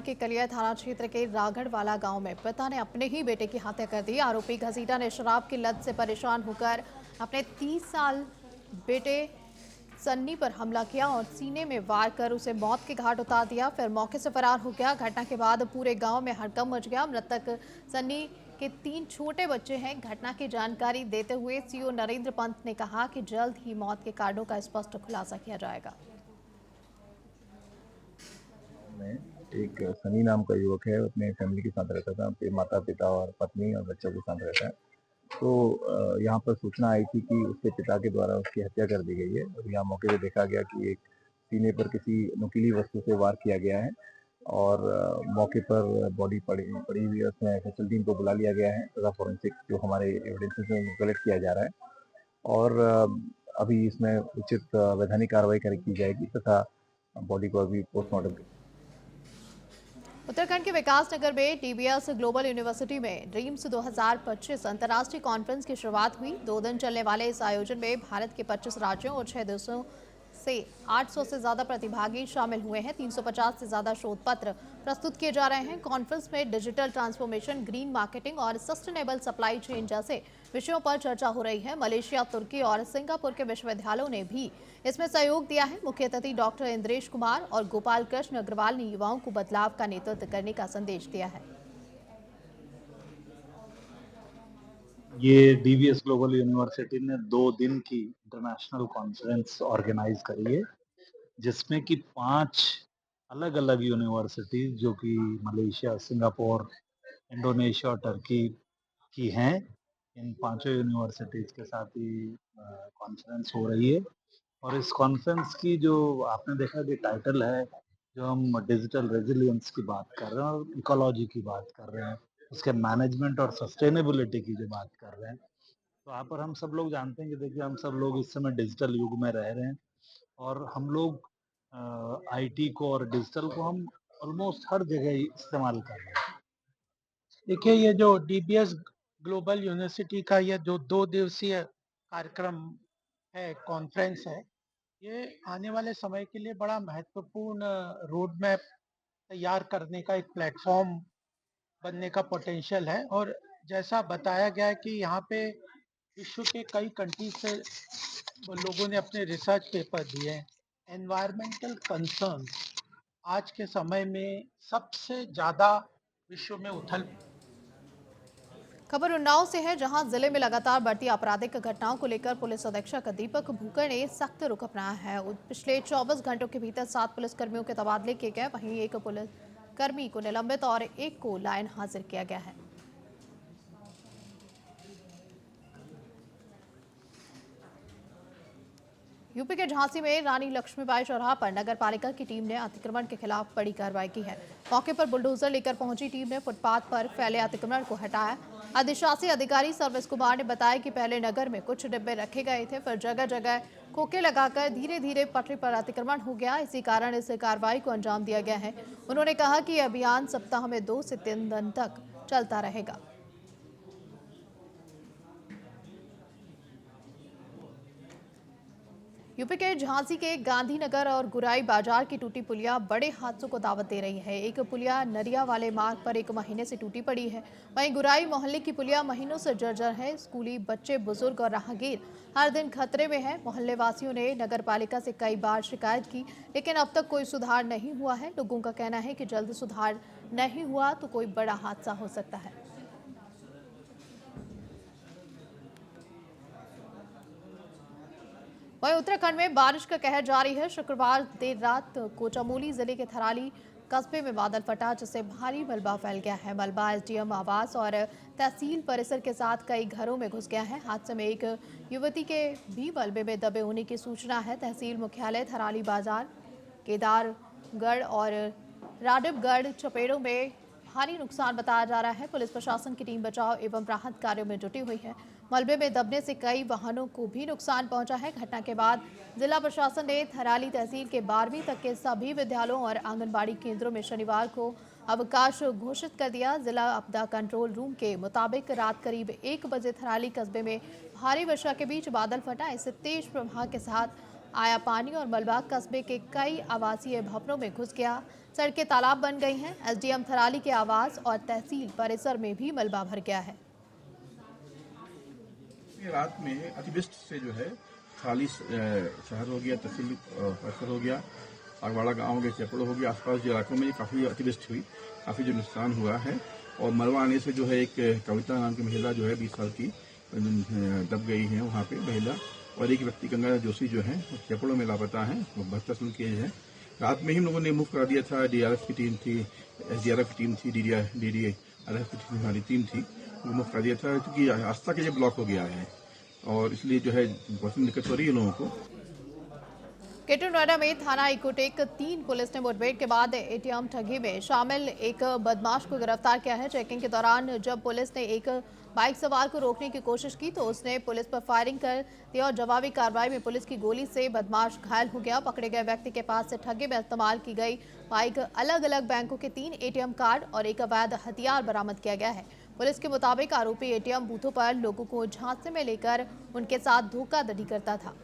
के कलिया थाना क्षेत्र के रागड़वाला गांव में पिता ने अपने ही बेटे की हत्या कर दी। आरोपी घसीटा ने शराब की लत से परेशान होकर अपने 30 साल बेटे सन्नी पर हमला किया और सीने में वार कर उसे मौत के घाट उतार दिया। फिर मौके से फरार हो गया। घटना के बाद पूरे गांव में हड़कंप मच गया। मृतक सन्नी के 3 छोटे बच्चे हैं। घटना की जानकारी देते हुए सीओ नरेंद्र पंत ने कहा कि जल्द ही मौत के कारणों का स्पष्ट खुलासा किया जाएगा। में एक सनी नाम का युवक है, अपने फैमिली के साथ रहता था। अपने माता पिता और पत्नी और बच्चों के साथ रहता है। तो यहाँ पर सूचना आई थी कि उसके पिता के द्वारा उसकी हत्या कर दी गई है और यहाँ मौके पे देखा गया कि एक सीने पर किसी नुकीली वस्तु से वार किया गया है और मौके पर बॉडी पड़ी हुई है। उसमें एफएसएल टीम को बुला लिया गया है तथा फॉरेंसिक जो हमारे एविडेंसेस है कलेक्ट किया जा रहा है और अभी इसमें उचित वैधानिक कार्रवाई की जाएगी तथा बॉडी को अभी पोस्टमार्टम उत्तराखंड के विकास नगर में डीबीएस ग्लोबल यूनिवर्सिटी में ड्रीम्स 2025 अंतर्राष्ट्रीय कॉन्फ्रेंस की शुरुआत हुई। 2 दिन चलने वाले इस आयोजन में भारत के 25 राज्यों और 6 देशों से 800 से ज्यादा प्रतिभागी शामिल हुए हैं। 350 से ज्यादा शोध पत्र प्रस्तुत किए जा रहे हैं। कॉन्फ्रेंस में डिजिटल ट्रांसफॉर्मेशन, ग्रीन मार्केटिंग और सस्टेनेबल सप्लाई चेन जैसे विषयों पर चर्चा हो रही है। मलेशिया, तुर्की और सिंगापुर के विश्वविद्यालयों ने भी इसमें सहयोग दिया है। मुख्य अतिथि डॉक्टर इंद्रेश कुमार और गोपाल कृष्ण अग्रवाल ने युवाओं को बदलाव का नेतृत्व करने का संदेश दिया है। ये डीवीएस ग्लोबल यूनिवर्सिटी ने 2 दिन की इंटरनेशनल कॉन्फ्रेंस ऑर्गेनाइज करी है, जिसमें कि 5 अलग-अलग यूनिवर्सिटीज जो कि मलेशिया, सिंगापुर, इंडोनेशिया और टर्की की हैं, इन पांचों यूनिवर्सिटीज के साथ ही कॉन्फ्रेंस हो रही है। और इस कॉन्फ्रेंस की जो आपने देखा कि टाइटल है, जो हम डिजिटल रेजिलियंस की बात कर रहे हैं और इकोलॉजी की बात कर रहे हैं, उसके मैनेजमेंट और सस्टेनेबिलिटी की जो बात कर रहे हैं, तो यहाँ पर हम सब लोग जानते हैं कि देखिए हम सब लोग इस समय डिजिटल युग में रह रहे हैं और हम लोग आईटी को और डिजिटल को हम ऑलमोस्ट हर जगह ही इस्तेमाल कर रहे हैं। देखिए, ये जो डीबीएस ग्लोबल यूनिवर्सिटी का ये जो 2 दिवसीय कार्यक्रम है, कॉन्फ्रेंस है, ये आने वाले समय के लिए बड़ा महत्वपूर्ण रोड मैप तैयार करने का एक प्लेटफॉर्म बनने का पोटेंशियल है। और जैसा बताया गया है कि यहाँ पे विश्व के कई कंट्रीज से लोगों ने अपने रिसर्च पेपर दिए हैं। एनवायरमेंटल कंसर्न्स आज के समय में सबसे ज़्यादा विश्व में उथल खबर उन्नाव से है, जहां जिले में लगातार बढ़ती आपराधिक घटनाओं को लेकर पुलिस अधीक्षक दीपक भूकर ने सख्त रुख अपनाया है। पिछले 24 घंटों के भीतर 7 पुलिसकर्मियों के तबादले किए गए। वहीं एक पुलिसकर्मी को निलंबित और एक को लाइन हाजिर किया गया है। यूपी के झांसी में रानी लक्ष्मीबाई चौराहा पर नगर पालिका की टीम ने अतिक्रमण के खिलाफ बड़ी कार्रवाई की है। मौके पर बुलडोजर लेकर पहुंची टीम ने फुटपाथ पर फैले अतिक्रमण को हटाया। अधिशासी अधिकारी सर्विस कुमार ने बताया कि पहले नगर में कुछ डिब्बे रखे गए थे, फिर जगह जगह खोखे लगाकर धीरे धीरे पटरी पर अतिक्रमण हो गया। इसी कारण इस कार्रवाई को अंजाम दिया गया है। उन्होंने कहा कि यह अभियान सप्ताह में 2 से 3 दिन तक चलता रहेगा। यूपी के झांसी के गांधीनगर और गुराई बाजार की टूटी पुलिया बड़े हादसों को दावत दे रही है। एक पुलिया नरिया वाले मार्ग पर 1 महीने से टूटी पड़ी है। वहीं गुराई मोहल्ले की पुलिया महीनों से जर्जर है। स्कूली बच्चे, बुजुर्ग और राहगीर हर दिन खतरे में हैं। मोहल्ले वासियों ने नगर पालिका से कई बार शिकायत की, लेकिन अब तक कोई सुधार नहीं हुआ है। लोगों का कहना है कि जल्द सुधार नहीं हुआ तो कोई बड़ा हादसा हो सकता है। वहीं उत्तराखंड में बारिश का कहर जारी है। शुक्रवार देर रात को चमोली जिले के थराली कस्बे में बादल फटा, जिससे भारी मलबा फैल गया है। मलबा एसडीएम आवास और तहसील परिसर के साथ कई घरों में घुस गया है। हादसे में एक युवती के भी मलबे में दबे होने की सूचना है। तहसील मुख्यालय थराली बाजार, केदारगढ़ और राडिबगढ़ चपेड़ों में भारी नुकसान बताया जा रहा है। पुलिस प्रशासन की टीम बचाव एवं राहत कार्यों में जुटी हुई है। मलबे में दबने से कई वाहनों को भी नुकसान पहुंचा है। घटना के बाद जिला प्रशासन ने थराली तहसील के 12वीं तक के सभी विद्यालयों और आंगनबाड़ी केंद्रों में शनिवार को अवकाश घोषित कर दिया। जिला आपदा कंट्रोल रूम के मुताबिक रात करीब 1 बजे थराली कस्बे में भारी वर्षा के बीच बादल फटा। इससे तेज प्रवाह के साथ आया पानी और मलबा कस्बे के कई आवासीय भवनों में घुस गया। सड़कें तालाब बन गई हैं। एसडीएम थराली के आवास और तहसील परिसर में भी मलबा भर गया है। रात में अतिवृष्टि से जो है खाली शहर हो गया, तहसील परिसर हो गया, अगवाड़ा गांव के चेपड़ो हो गया, आसपास के इलाकों में काफ़ी अतिवृष्टि हुई, काफ़ी जो नुकसान हुआ है। और मलबा आने से जो है एक कविता नाम की महिला जो है 20 साल की दब गई है वहाँ पे महिला, और एक व्यक्ति गंगा जोशी जो है चेपड़ो में लापता है, वो 72 साल की एज है। रात में ही हम लोगों ने मूव करा दिया था, डीआरएफ की टीम थी, एसडीआरएफ की टीम थी, डीडीआरएफ की टीम हमारी टीम थी, वो मूव करा दिया था क्योंकि रास्ता के लिए ब्लॉक हो गया है और इसलिए जो है बहुत दिक्कत हो रही है लोगों को। ग्रेटर नोएडा में थाना इकोटेक 3 पुलिस ने मुठभेड़ के बाद एटीएम ठगी में शामिल एक बदमाश को गिरफ्तार किया है। चेकिंग के दौरान जब पुलिस ने एक बाइक सवार को रोकने की कोशिश की तो उसने पुलिस पर फायरिंग कर दी और जवाबी कार्रवाई में पुलिस की गोली से बदमाश घायल हो गया। पकड़े गए व्यक्ति के पास से ठगी में इस्तेमाल की गई बाइक, अलग अलग बैंकों के 3 एटीएम कार्ड और एक अवैध हथियार बरामद किया गया है। पुलिस के मुताबिक आरोपी एटीएम बूथों पर लोगों को झांसे में लेकर उनके साथ धोखाधड़ी करता था।